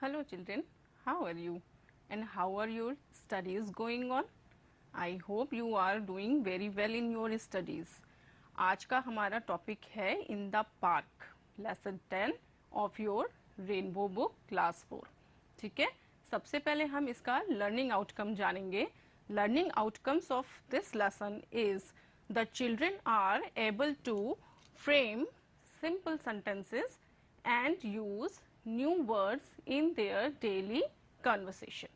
Hello children, how are you and how are your studies going on? I hope you are doing very well in your studies. आज का हमारा topic है in the park, lesson 10 of your rainbow book class 4. ठीक है, सबसे पहले हम इसका लर्निंग आउटकम जानेंगे. Learning outcomes of this lesson is the children are able to frame simple sentences and use new words in their daily conversation.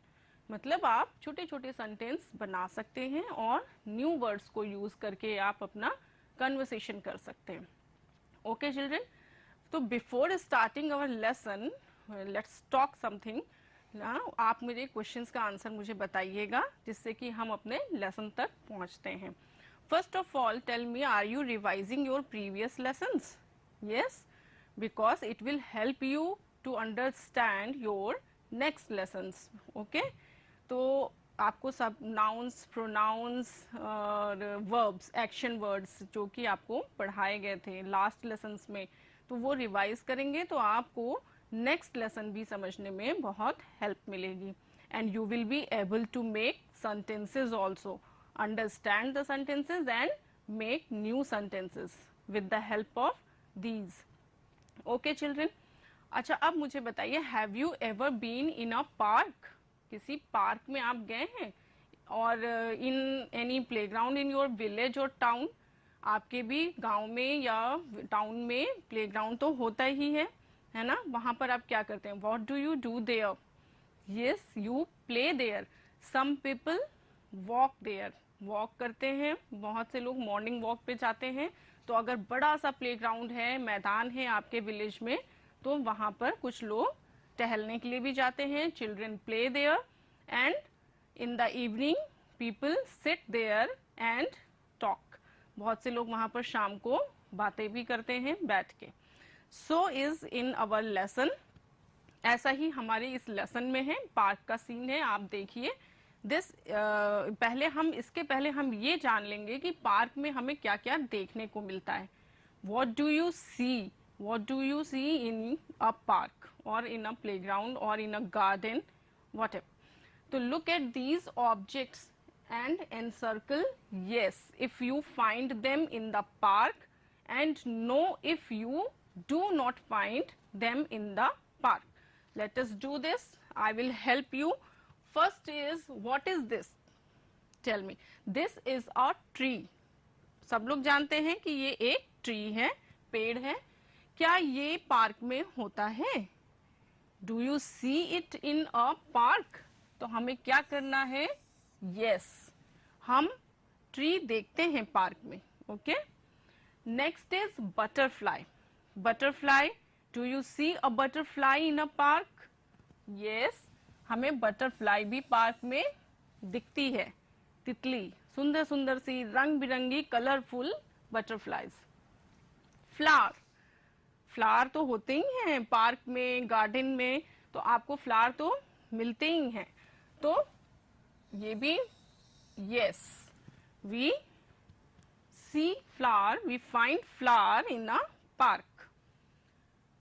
मतलब आप छोटे छोटे सेंटेंस बना सकते हैं और न्यू वर्ड्स को यूज करके आप अपना कन्वर्सेशन कर सकते हैं. ओके चिल्ड्रन, तो before starting our lesson let's talk something. आप मेरे क्वेश्चंस का आंसर मुझे बताइएगा जिससे कि हम अपने लेसन तक पहुंचते हैं. First of all tell me, are you revising your previous lessons? Yes, because it will help you to understand your next lessons. okay, तो आपको सब नाउन्स, प्रोनाउंस और वर्ब्स, एक्शन वर्ड्स जो कि आपको पढ़ाए गए थे लास्ट लेसन्स में, तो वो रिवाइज करेंगे तो आपको नेक्स्ट लेसन भी समझने में बहुत हेल्प मिलेगी. And you will be able to make sentences also, understand the sentences and make new sentences with the help of these. Okay children, अच्छा अब मुझे बताइए, have you ever been in a park? किसी park में आप गए हैं? और in any playground in your village और टाउन? आपके भी गांव में या टाउन में प्लेग्राउंड तो होता ही है ना? वहां पर आप क्या करते हैं? What do you do there? Yes, you play there. Some people walk there, walk करते हैं. बहुत से लोग मॉर्निंग वॉक पे जाते हैं. तो अगर बड़ा सा प्लेग्राउंड है, मैदान है आपके विलेज में, तो वहां पर कुछ लोग टहलने के लिए भी जाते हैं. Children play there and in the evening people sit there and talk. बहुत से लोग वहां पर शाम को बातें भी करते हैं बैठ के. So is in our lesson, ऐसा ही हमारे इस लेसन में है. पार्क का सीन है, आप देखिए. इसके पहले हम ये जान लेंगे कि पार्क में हमें क्या क्या देखने को मिलता है. What do you see? What do you see in a park और इन अ प्लेग्राउंड और in a garden, whatever. तो look at these objects and encircle yes if you find them in the park and no if you do not find them in the park. Let us do this. I will help you. First is, what is this? Tell me. This is a tree. सब लोग जानते हैं कि ये एक tree है, पेड़ है. क्या ये पार्क में होता है? Do you see it in a park? तो हमें क्या करना है? Yes, हम ट्री देखते हैं पार्क में. Okay, next is butterfly. Butterfly, do you see a butterfly in a park? Yes, हमें बटरफ्लाई भी पार्क में दिखती है. तितली, सुंदर सुंदर सी रंग बिरंगी कलरफुल बटरफ्लाईज. फ्लावर, फ्लावर तो होते ही हैं पार्क में, गार्डन में, तो आपको फ्लावर तो मिलते ही हैं. तो ये भी yes, we see flower, we find flower in a park.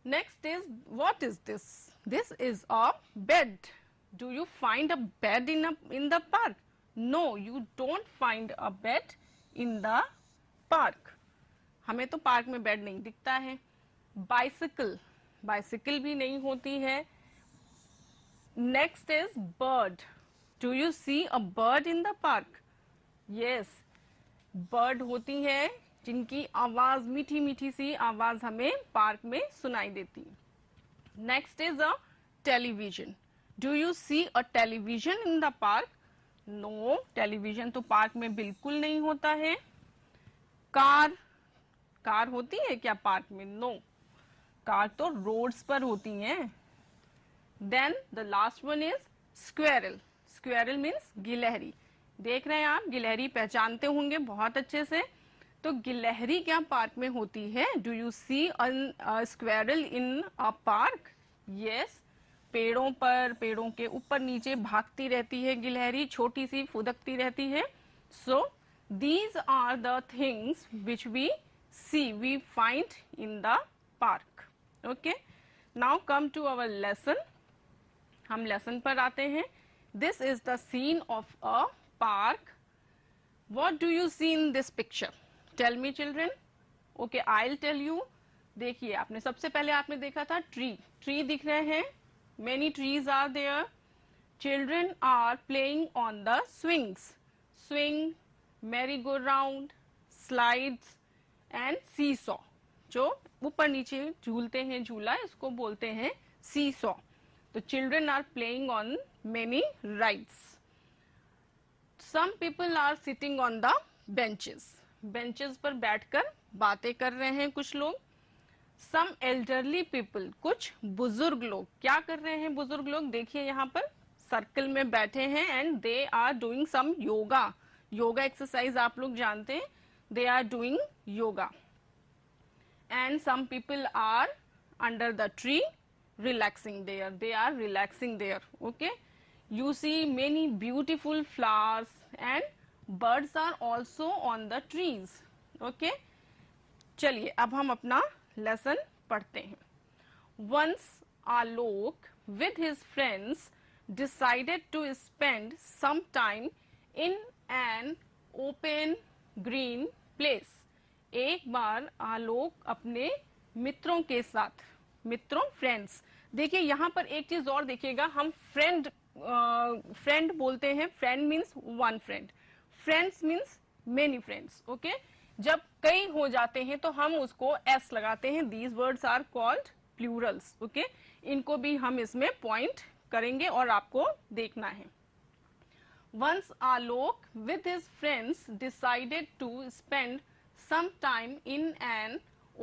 Next is, what is this? This is a bed. Do you find a bed in the park? No, you don't find a bed in the park. हमें तो park में bed नहीं दिखता है. Bicycle, bicycle भी नहीं होती है. Next is bird. Do you see a bird in the park? Yes, bird होती है जिनकी आवाज, मीठी मीठी सी आवाज हमें पार्क में सुनाई देती है. Next is a television. Do you see a television in the park? No, television तो पार्क में बिल्कुल नहीं होता है. कार, कार होती है क्या पार्क में? नो, कार तो रोड्स पर होती हैं. Then the last one is squirrel. Squirrel means गिलहरी. देख रहे हैं आप, गिलहरी पहचानते होंगे बहुत अच्छे से. तो गिलहरी क्या पार्क में होती है? Do you see a squirrel in a park? Yes, पेड़ों पर, पेड़ों के ऊपर नीचे भागती रहती है गिलहरी, छोटी सी फुदकती रहती है. So these are the things which we see, we find in the park. Okay, now come to our lesson. हम लेसन पर आते हैं। This is the scene of a park. What do you see in this picture? Tell me children. Okay, I'll tell you. देखिए, आपने सबसे पहले आपने देखा था ट्री दिख रहे हैं, many trees are there. Children are playing on the swing, merry-go-round, slides and seesaw. जो ऊपर नीचे झूलते हैं झूला, इसको बोलते हैं seesaw. तो children are playing on many rides. Some people are sitting on the benches पर बैठकर बातें कर रहे हैं कुछ लोग। Some elderly people, कुछ बुजुर्ग लोग क्या कर रहे हैं? बुजुर्ग लोग देखिए यहाँ पर सर्कल में बैठे हैं and they are doing some yoga exercise आप लोग जानते हैं, they are doing yoga. And some people are under the tree relaxing there, they are relaxing there. Okay, you see many beautiful flowers and birds are also on the trees. Okay, चलिए अब हम अपना lesson पढ़ते हैं। Once Alok with his friends decided to spend some time in an open green place. एक बार आलोक अपने मित्रों के साथ, फ्रेंड्स, देखिए यहाँ पर एक चीज और देखिएगा, हम फ्रेंड बोलते हैं, friend means one friend, friends means many friends. Okay, जब कई हो जाते हैं तो हम उसको एस लगाते हैं। These words are called plurals. Okay, इनको भी हम इसमें पॉइंट करेंगे और आपको देखना है। Once Alok with his friends decided to spend some time in an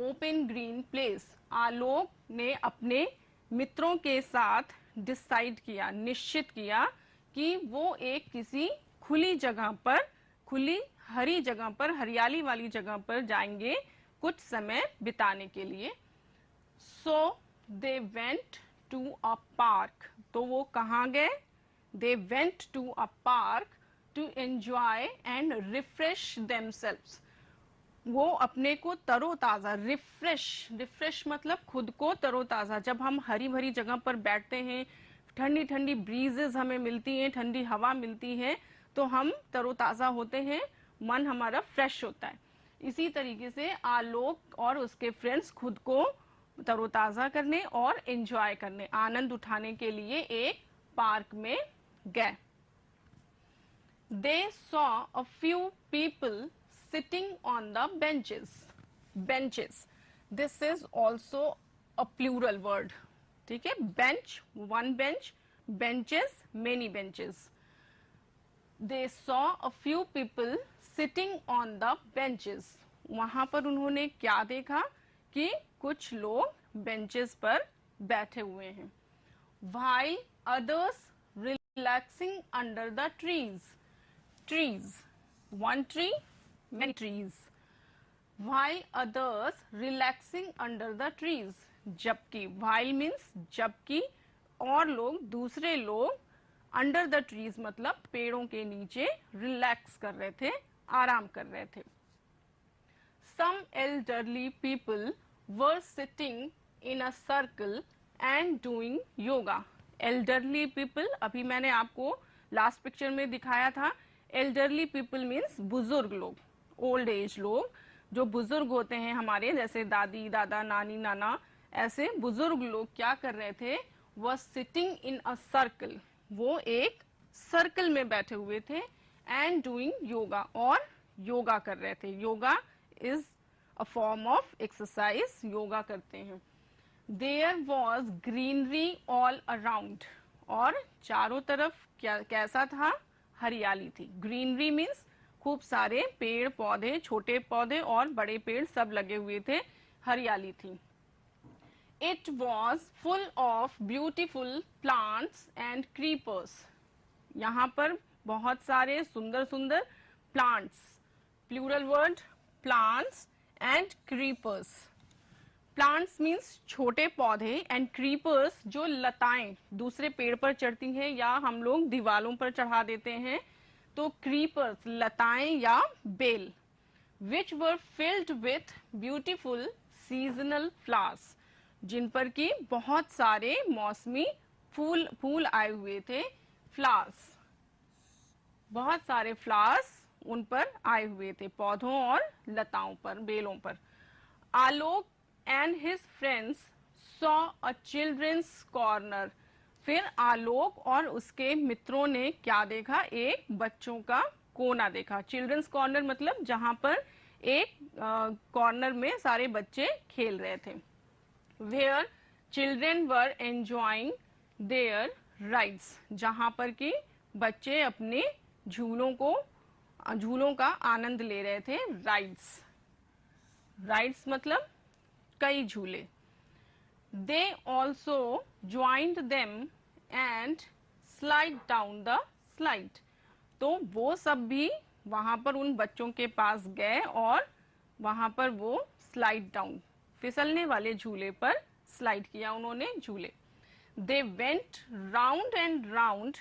open green place. आलोक ने अपने मित्रों के साथ डिसाइड किया, निश्चित किया कि वो एक किसी खुली जगह पर, खुली हरी जगह पर, हरियाली वाली जगह पर जाएंगे कुछ समय बिताने के लिए। So they went to a park. तो वो कहाँ गए? They went to a park to enjoy and refresh themselves. वो अपने को तरोताजा, रिफ्रेश मतलब खुद को तरोताजा। जब हम हरी भरी जगह पर बैठते हैं, ठंडी ठंडी ब्रीजेस हमें मिलती हैं, ठंडी हवा मिलती है, तो हम तरोताजा होते हैं, मन हमारा फ्रेश होता है। इसी तरीके से आलोक और उसके फ्रेंड्स खुद को तरोताजा करने और एंजॉय करने, आनंद उठाने के लिए एक पार्क में गए। They saw a few people sitting on the benches. This is also a plural word. ठीक है, bench, one bench, benches, many benches. They saw a few people sitting on the benches. वहां पर उन्होंने क्या देखा कि कुछ लोग बेंचेस पर बैठे हुए हैं। While others relaxing under the trees, one tree, many trees. While others relaxing under the trees. जबकि, while means जबकि, और लोग, दूसरे लोग, under the trees मतलब पेड़ों के नीचे रिलैक्स कर रहे थे, आराम कर रहे थे। Some elderly people were sitting in a circle and doing yoga. Elderly people, अभी मैंने आपको लास्ट पिक्चर में दिखाया था। एल्डरली पीपल मीन्स बुजुर्ग लोग, ओल्ड एज लोग, जो बुजुर्ग होते हैं हमारे, जैसे दादी दादा, नानी नाना, ऐसे बुजुर्ग लोग क्या कर रहे थे? वह सिटिंग इन अ सर्कल, वो एक सर्कल में बैठे हुए थे, एंड डूइंग योगा, और योगा कर रहे थे। Yoga is a form of exercise, yoga करते हैं। There was greenery all around, और चारों तरफ क्या, कैसा था? हरियाली थी। ग्रीनरी मीन्स खूब सारे पेड़ पौधे, छोटे पौधे और बड़े पेड़ सब लगे हुए थे, हरियाली थी। It was full of beautiful plants and creepers. यहाँ पर बहुत सारे सुंदर सुंदर plants, plural word, plants and creepers. Plants means छोटे पौधे, एंड क्रीपर्स जो लताएं दूसरे पेड़ पर चढ़ती हैं या हम लोग दीवालों पर चढ़ा देते हैं, तो क्रीपर्स लताएं या बेल। Which were filled with beautiful seasonal flowers, जिन पर की बहुत सारे मौसमी फूल फूल आए हुए थे, फ्लावर्स, बहुत सारे फ्लावर्स उन पर आए हुए थे, पौधों और लताओं पर, बेलों पर। Alok and his friends saw a children's corner. फिर आलोक और उसके मित्रों ने क्या देखा? एक बच्चों का कोना देखा। चिल्ड्रंस कॉर्नर मतलब जहां पर एक कॉर्नर में सारे बच्चे खेल रहे थे। Where children were enjoying their rides, जहां पर कि बच्चे अपने झूलों का आनंद ले रहे थे। राइड्स, राइड्स मतलब कई झूले। They also joint them and slide down the slide. तो वो सब भी वहां पर उन बच्चों के पास गए और वहां पर वो स्लाइड डाउन, फिसलने वाले झूले पर स्लाइड किया उन्होंने, झूले। They went round and round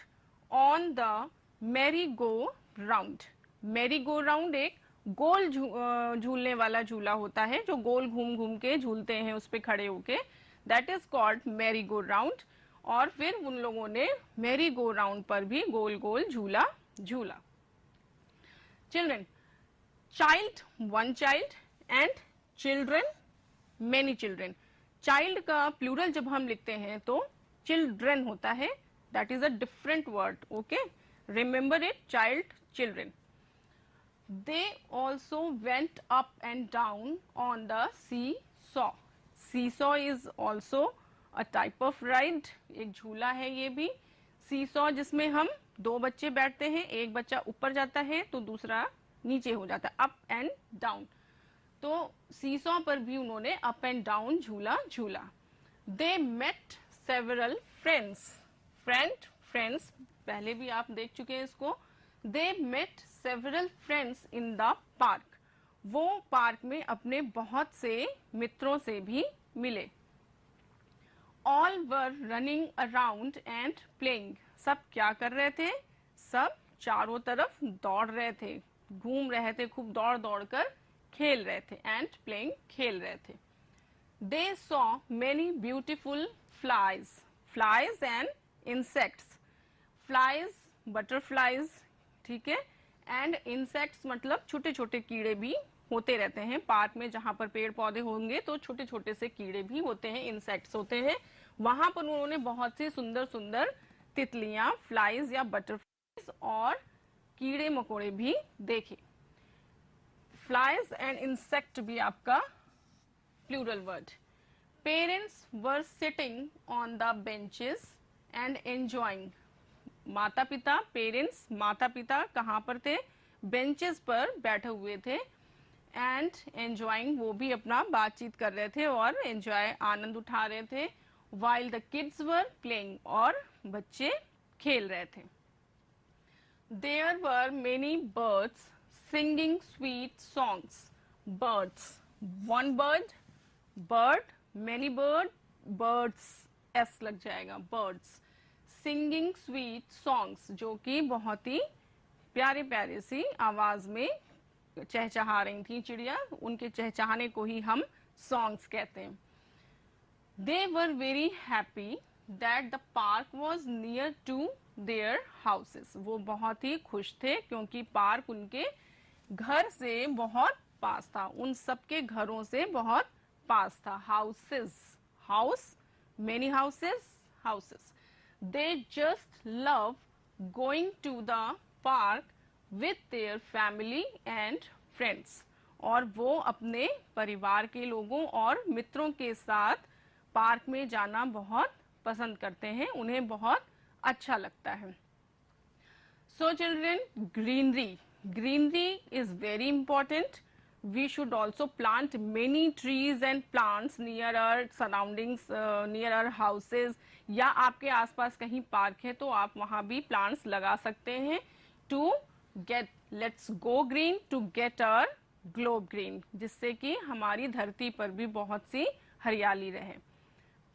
on the Mary go round. Mary go round एक गोल झूलने वाला झूला होता है, जो गोल घूम घूम के झूलते हैं उस पे खड़े होके, that is called Mary go round. और फिर उन लोगों ने मैरी गो राउंड पर भी गोल गोल झूला झूला। Children, child one child and children many children. Child का प्लूरल जब हम लिखते हैं तो चिल्ड्रन होता है, that is a different word, okay, remember it, child, children. They also went up and down on the seesaw. Seesaw is also a type of ride, एक झूला है ये भी। seesaw जिसमें हम दो बच्चे बैठते हैं, एक बच्चा ऊपर जाता है तो दूसरा नीचे हो जाता है, अप एंड डाउन। तो seesaw पर भी उन्होंने अप एंड डाउन झूला झूला। They met several friends. Friends पहले भी आप देख चुके हैं इसको। They met several friends in the park. वो पार्क में अपने बहुत से मित्रों से भी मिले। All were running around and playing. सब क्या कर रहे थे? सब चारों तरफ दौड़ रहे थे, घूम रहे थे, खूब दौड़ दौड़ कर खेल रहे थे, and playing, खेल रहे थे। They saw many beautiful flies. Flies and insects. Flies, butterflies, ठीक है, एंड इंसेक्ट्स मतलब छोटे छोटे कीड़े भी होते रहते हैं पार्क में। जहां पर पेड़ पौधे होंगे तो छोटे छोटे से कीड़े भी होते हैं, इंसेक्ट्स होते हैं। वहां पर उन्होंने बहुत सी सुंदर सुंदर तितलियां, फ्लाइज या बटरफ्लाइज और कीड़े मकोड़े भी देखे। फ्लाइज एंड इंसेक्ट भी आपका plural word. Parents were sitting on the benches and enjoying. माता पिता, पेरेंट्स माता पिता कहाँ पर थे? बेंचेस पर बैठे हुए थे। एंड एंजॉइंग, वो भी अपना बातचीत कर रहे थे और एंजॉय, आनंद उठा रहे थे। While the kids were playing, और बच्चे खेल रहे थे। There were many birds singing sweet songs. Birds, one bird, bird, many bird, birds, S लग जाएगा, बर्ड्स। सिंगिंग स्वीट सॉन्ग्स, जो कि बहुत ही प्यारे प्यारे सी आवाज में चहचहा रही थी चिड़िया, उनके चहचहाने को ही हम सॉन्ग्स कहते हैं। They were very happy that the park was near to their houses. वो बहुत ही खुश थे क्योंकि पार्क उनके घर से बहुत पास था, उन सबके घरों से बहुत पास था। Houses, house, many houses, houses. They just love going to the park with their family and friends. और वो अपने परिवार के लोगों और मित्रों के साथ पार्क में जाना बहुत पसंद करते हैं, उन्हें बहुत अच्छा लगता है। So children, greenery is very important. We should also plant many trees and plants near our surroundings, near our houses. या आपके आसपास कहीं पार्क है तो आप वहां भी प्लांट्स लगा सकते हैं। To get, let's go green to get our globe green, जिससे कि हमारी धरती पर भी बहुत सी हरियाली रहे।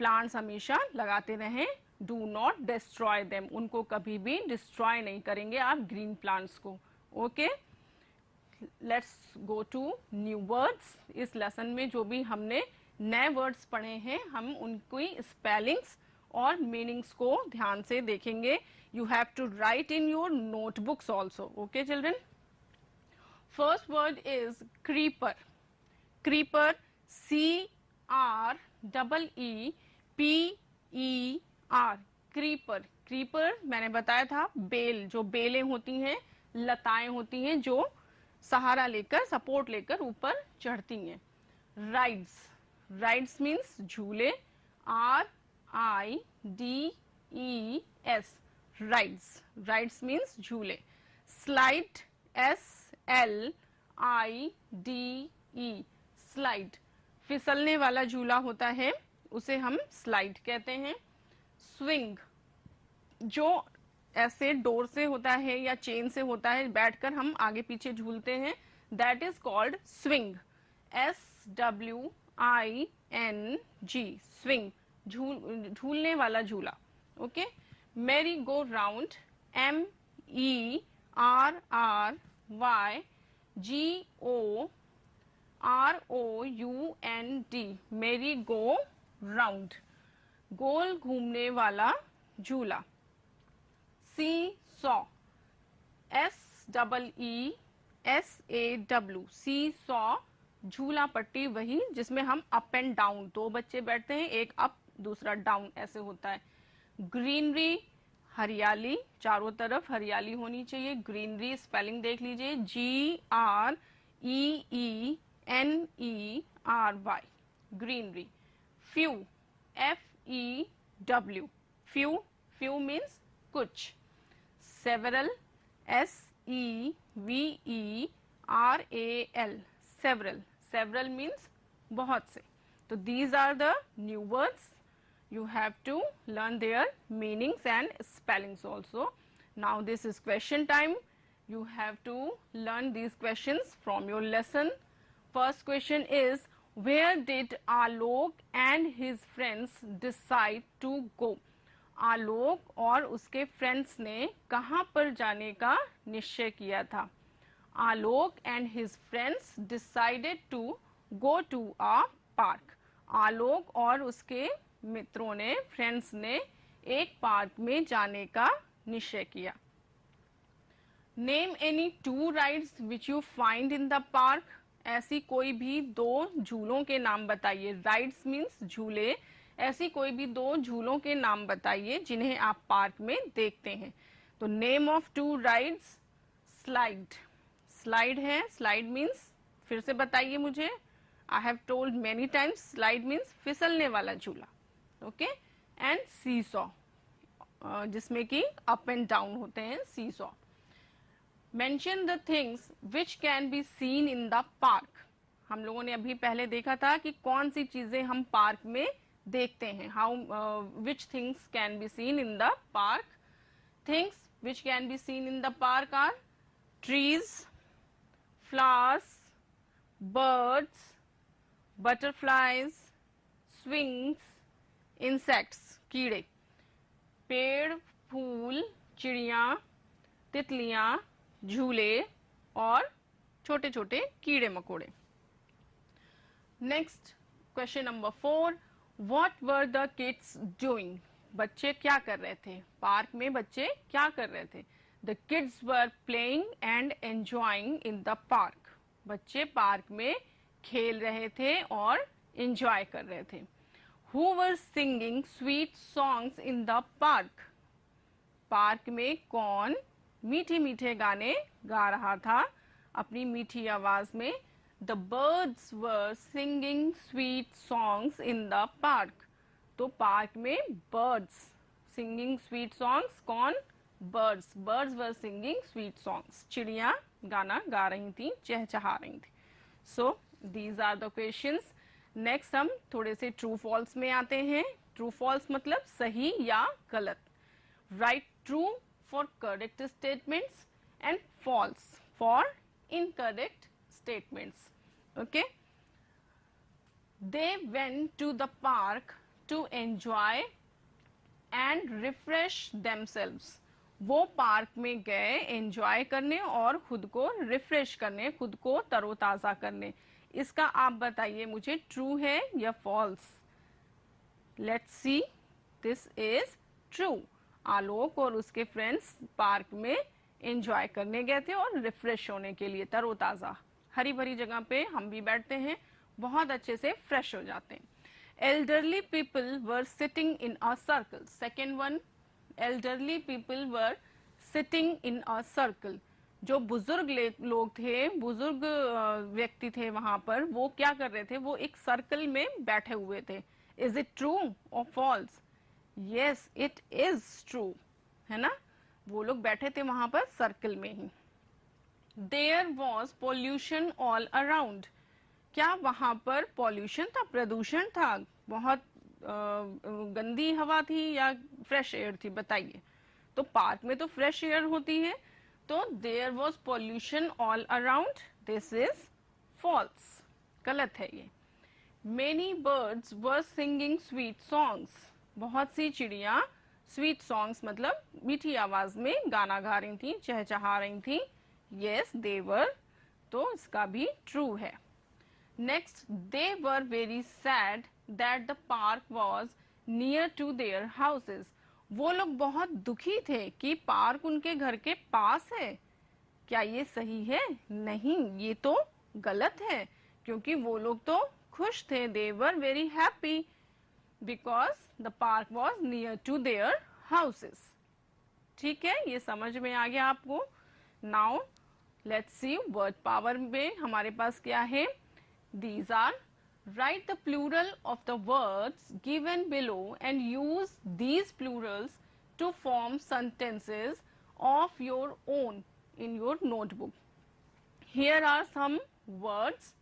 प्लांट्स हमेशा लगाते रहें, डू नॉट डिस्ट्रॉय देम, उनको कभी भी डिस्ट्रॉय नहीं करेंगे आप ग्रीन प्लांट्स को, okay. Let's go to new words. इस लेसन में जो भी हमने नए वर्ड्स पढ़े हैं हम उनकी स्पेलिंग्स और मीनिंग्स को ध्यान से देखेंगे. You have to write in your notebooks also. Okay children. First word is creeper. Creeper, CREEPER. Creeper. Creeper मैंने बताया था बेल, जो बेलें होती हैं, लताएं होती हैं जो सहारा लेकर, सपोर्ट लेकर ऊपर चढ़ती हैं. राइड्स. राइड्स मीन्स झूले. RIDES. राइड्स. राइड्स मीन्स झूले. स्लाइड. SLIDE. स्लाइड. फिसलने वाला झूला होता है, उसे हम स्लाइड कहते हैं. स्विंग, जो ऐसे डोर से होता है या चेन से होता है, बैठकर हम आगे पीछे झूलते हैं, that is called swing. SWING. Swing, झूलने वाला झूला. Okay. Merry go round. MERRYGOROUND. Merry go round, गोल घूमने वाला झूला. Seesaw. SEESAW. Seesaw, झूला पट्टी, वही जिसमें हम अप एंड डाउन, दो बच्चे बैठते हैं, एक अप दूसरा डाउन ऐसे होता है. ग्रीनरी, हरियाली, चारों तरफ हरियाली होनी चाहिए. ग्रीनरी स्पेलिंग देख लीजिए, GREENERY. Greenery. Few, FEW. Few. Few means कुछ. Several, SEVERAL. Several. Several means बहुत से. तो these are the new words. You have to learn their meanings and spellings also. Now this is question time. You have to learn these questions from your lesson. First question is, where did Alok and his friends decide to go? आलोक और उसके friends ने कहाँ पर जाने का निश्चय किया था? Alok and his friends decided to go to a park. Alok और उसके मित्रों ने, फ्रेंड्स ने एक पार्क में जाने का निश्चय किया. Name any two rides which you find in the park. ऐसी कोई भी दो झूलों के नाम बताइए. राइड्स मीन्स झूले. ऐसी कोई भी दो झूलों के नाम बताइए जिन्हें आप पार्क में देखते हैं. तो name of two rides. Slide. Slide है. स्लाइड मीन्स, फिर से बताइए मुझे. I have told many times, slide means फिसलने वाला झूला. ओके. एंड सीसॉ, जिसमें कि अप एंड डाउन होते हैं, seesaw. Mention the things which can be seen in the park. हम लोगों ने अभी पहले देखा था कि कौन सी चीजें हम पार्क में देखते हैं. How, which things can be seen in the park. Things which can be seen in the park are trees, flowers, birds, butterflies, swings, insects, कीड़े. पेड़, फूल, चिड़िया, तितलियां, झूले और छोटे छोटे कीड़े मकोड़े. Next question number 4. What were the kids doing? बच्चे क्या कर रहे थे? पार्क में बच्चे क्या कर रहे थे? The kids were playing and enjoying in the park. बच्चे पार्क में खेल रहे थे और enjoy कर रहे थे. Who were singing sweet songs in the park? Park में कौन मीठे मीठे गाने गा रहा था अपनी मीठी आवाज में? The birds were singing sweet songs in the park. तो पार्क में birds singing sweet songs. कौन? Birds. Birds were singing sweet songs. चिड़िया गाना गा रही थी, चहचहा रही थी. So these are the questions. Next हम थोड़े से true false में आते हैं. True false मतलब सही या गलत. Write true for correct statements and false for incorrect statements. Okay. They went to the park to enjoy and refresh themselves. वो पार्क में गए एंजॉय करने और खुद को रिफ्रेश करने, खुद को तरोताजा करने. इसका आप बताइए मुझे, ट्रू है या false? Let's see. This is true. Alok और उसके फ्रेंड्स पार्क में एंजॉय करने गए थे और रिफ्रेश होने के लिए, तरोताज़ा हरी भरी जगह पे हम भी बैठते हैं, बहुत अच्छे से फ्रेश हो जाते हैं। Elderly people were sitting in a circle. Second one, elderly people were sitting in a circle. जो बुजुर्ग लोग थे, बुजुर्ग व्यक्ति थे वहां पर, वो क्या कर रहे थे, वो एक सर्कल में बैठे हुए थे। इज इट ट्रू और false? Yes it is true, है ना, वो लोग बैठे थे वहां पर सर्कल में ही। There was pollution all around. क्या वहां पर पॉल्यूशन था, प्रदूषण था, बहुत गंदी हवा थी या फ्रेश एयर थी, बताइए। तो पार्क में तो फ्रेश एयर होती है, तो there was pollution all around, this is false, गलत है ये। Many birds were singing sweet songs. बहुत सी चिड़िया स्वीट सॉन्ग्स मतलब मीठी आवाज में गाना गा रही थी, चहचहा रही थी। यस दे वर, तो इसका भी ट्रू है। Next, they were very sad that the park was near to their houses. वो लोग बहुत दुखी थे कि पार्क उनके घर के पास है। क्या ये सही है? नहीं, ये तो गलत है, क्योंकि वो लोग तो खुश थे। They were very happy because the park was near to their houses. ठीक है, ये समझ में आ गया आपको। Now, let's see word power में हमारे पास क्या है। These are, write the plural of the words given below and use these plurals to form sentences of your own in your notebook. Here are some words.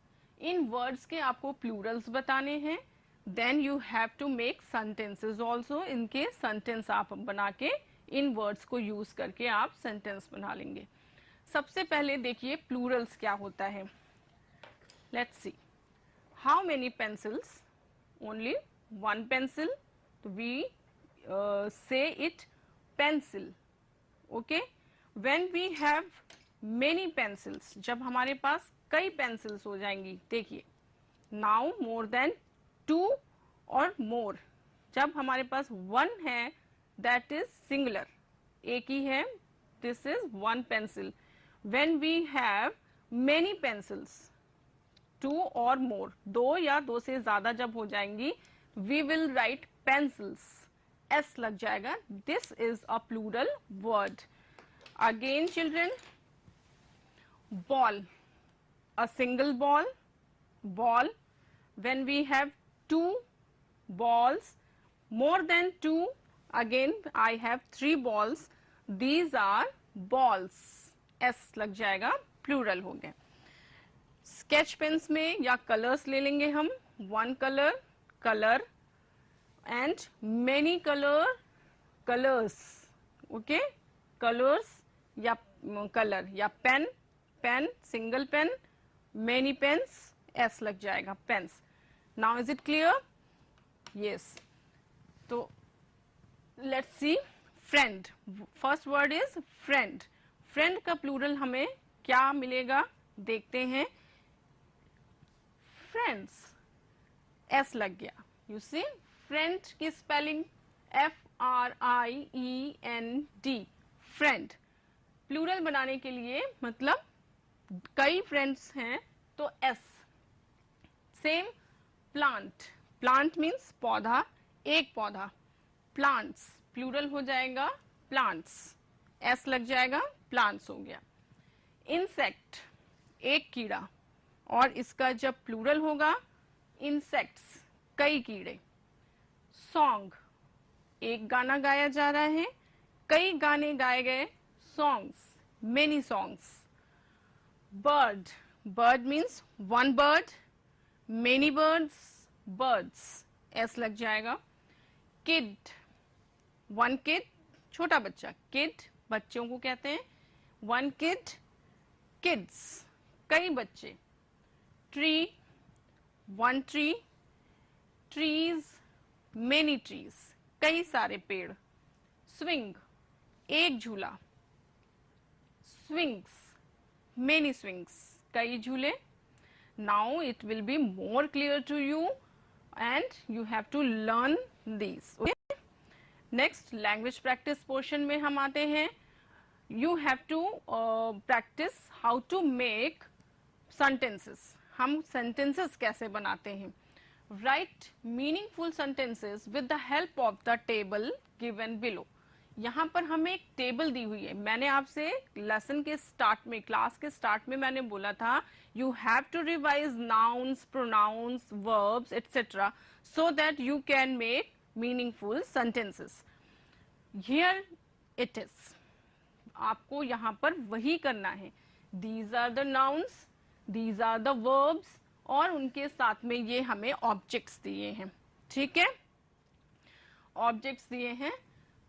In words के आपको plurals बताने हैं, then you have to make sentences also. इनके sentence आप बना के इन words को use करके आप sentence बना लेंगे। सबसे पहले देखिए plurals क्या होता है। Let's see. How many pencils? Only one pencil. We say it pencil. Okay. When we have many pencils, जब हमारे पास कई pencils हो जाएंगी, देखिए now more than two or more. जब हमारे पास one है, that is singular, एक ही है, this is one pencil. When we have many pencils, two और मोर, दो या दो से ज्यादा जब हो जाएंगी, we will write pencils, S लग जाएगा। This is a plural word. Again children, ball, a single ball, ball. When we have two balls, more than two, again I have three balls, these are balls, S लग जाएगा, plural हो गए। Sketch pens में या colours ले लेंगे हम, one colour, colour, and many colour, colours. Okay, colours या कलर, या pen, pen, single pen, many pens, S लग जाएगा, pens. Now is it clear? Yes. तो let's see friend. First word is friend. Friend का plural हमें क्या मिलेगा, देखते हैं। फ्रेंड्स, एस लग गया। यू सी, फ्रेंड की स्पेलिंग FRIEND, फ्रेंड। प्लूरल बनाने के लिए मतलब कई फ्रेंड्स हैं तो S. Same plant, plant means पौधा, एक पौधा, प्लांट्स, प्लूरल हो जाएगा प्लांट्स, एस लग जाएगा, प्लांट्स हो गया। इंसेक्ट, एक कीड़ा, और इसका जब प्लूरल होगा इंसेक्ट्स, कई कीड़े। सॉन्ग, एक गाना गाया जा रहा है, कई गाने गाए गए, songs, many songs. Bird, bird means one bird, many birds, birds, S लग जाएगा। किड, वन किड, छोटा बच्चा, किड बच्चों को कहते हैं, वन किड, किड्स, कई बच्चे। Tree, one tree, trees, many trees, कई सारे पेड़। स्विंग, एक झूला, स्विंग्स, मेनी स्विंग्स, कई झूले। Now it will be more clear to you and you have to learn these. Okay, next language practice portion में हम आते हैं. You have to practise how to make sentences. हम sentences कैसे बनाते हैं. Write meaningful sentences with the help of the table given below. यहाँ पर हमें एक टेबल दी हुई है. मैंने आपसे लेसन के स्टार्ट में, क्लास के स्टार्ट में मैंने बोला था you have to revise nouns, pronouns, verbs etcetera so that you can make meaningful sentences. Here it is. आपको यहाँ पर वही करना है. These are the nouns, these are the verbs, और उनके साथ में ये हमें ऑब्जेक्ट्स दिए हैं. ठीक है, ऑब्जेक्ट्स दिए हैं.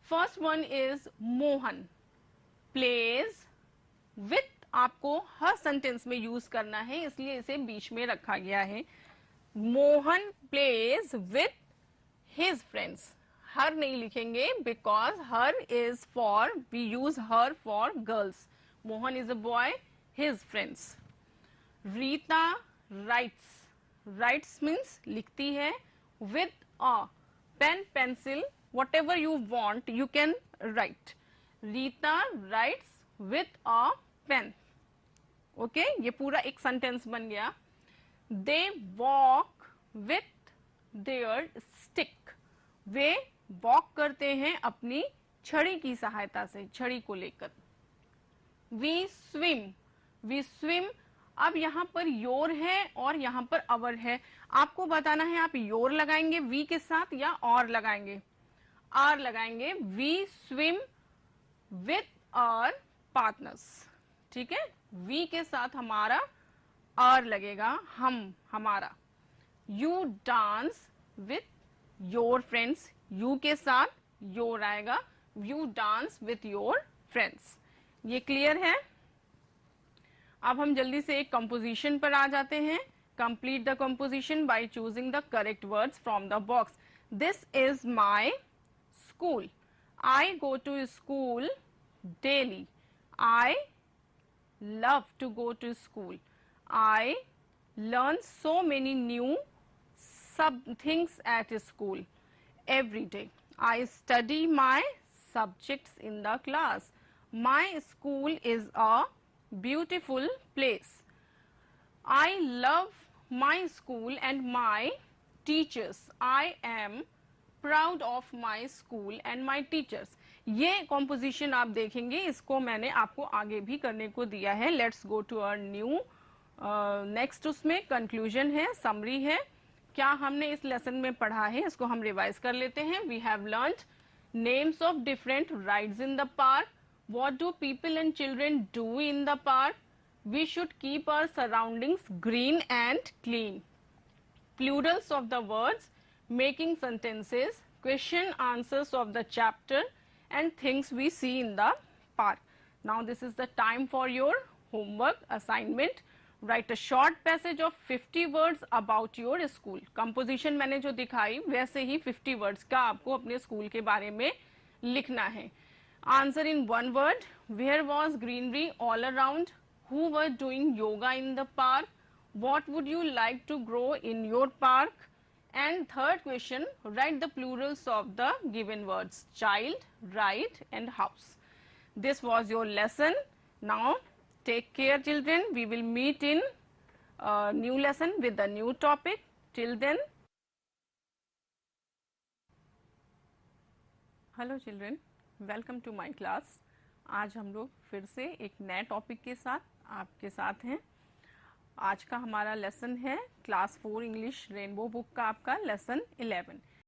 First one is Mohan plays with. आपको हर सेंटेंस में यूज करना है, इसलिए इसे बीच में रखा गया है. Mohan plays with his friends. Her नहीं लिखेंगे because her is for, we use her for girls. Mohan is a boy, his friends. Rita writes. Writes means लिखती है. With a pen, pencil, whatever you want you can write. Rita writes with a pen. Okay, ये पूरा एक sentence बन गया. They walk with their stick. Way walk करते हैं अपनी छड़ी की सहायता से, छड़ी को लेकर. We swim. We swim. अब यहाँ पर योर है और यहाँ पर अवर है. आपको बताना है आप योर लगाएंगे वी के साथ या और लगाएंगे. आर लगाएंगे. We swim with our partners. ठीक है, वी के साथ हमारा आर लगेगा, हम, हमारा. You dance with your friends. You के साथ योर आएगा. You dance with your friends. ये क्लियर है. अब हम जल्दी से एक कंपोजिशन पर आ जाते हैं. Complete the composition by choosing the correct words from the box. This is my school. I go to school daily. I love to go to school. I learn so many new things at school every day. I study my subjects in the class. My school is a beautiful place. I love my school and my teachers. I am proud of my school and my teachers. ये composition आप देखेंगे, इसको मैंने आपको आगे भी करने को दिया है. Let's go to our new next. उसमें कंक्लूजन है, समरी है, क्या हमने इस लेसन में पढ़ा है इसको हम रिवाइज कर लेते हैं. We have learned names of different rides in the park. What do people and children do in the park. We should keep our surroundings green and clean. Plurals of the words, making sentences, question answers of the chapter, and things we see in the park. Now this is the time for your homework assignment. Write a short passage of 50 words about your school. Composition मैंने जो दिखाई वैसे ही 50 words का आपको अपने school के बारे में लिखना है. Answer in one word. Where was greenery all around? Who were doing yoga in the park? What would you like to grow in your park? And third question, write the plurals of the given words: child, right, and house. This was your lesson. Now take care children. We will meet in a new lesson with a new topic. Till then, hello children, welcome to my class. आज हम लोग फिर से एक नए topic के साथ आपके साथ हैं. आज का हमारा लेसन है क्लास 4 इंग्लिश रेनबो बुक का आपका लेसन 11.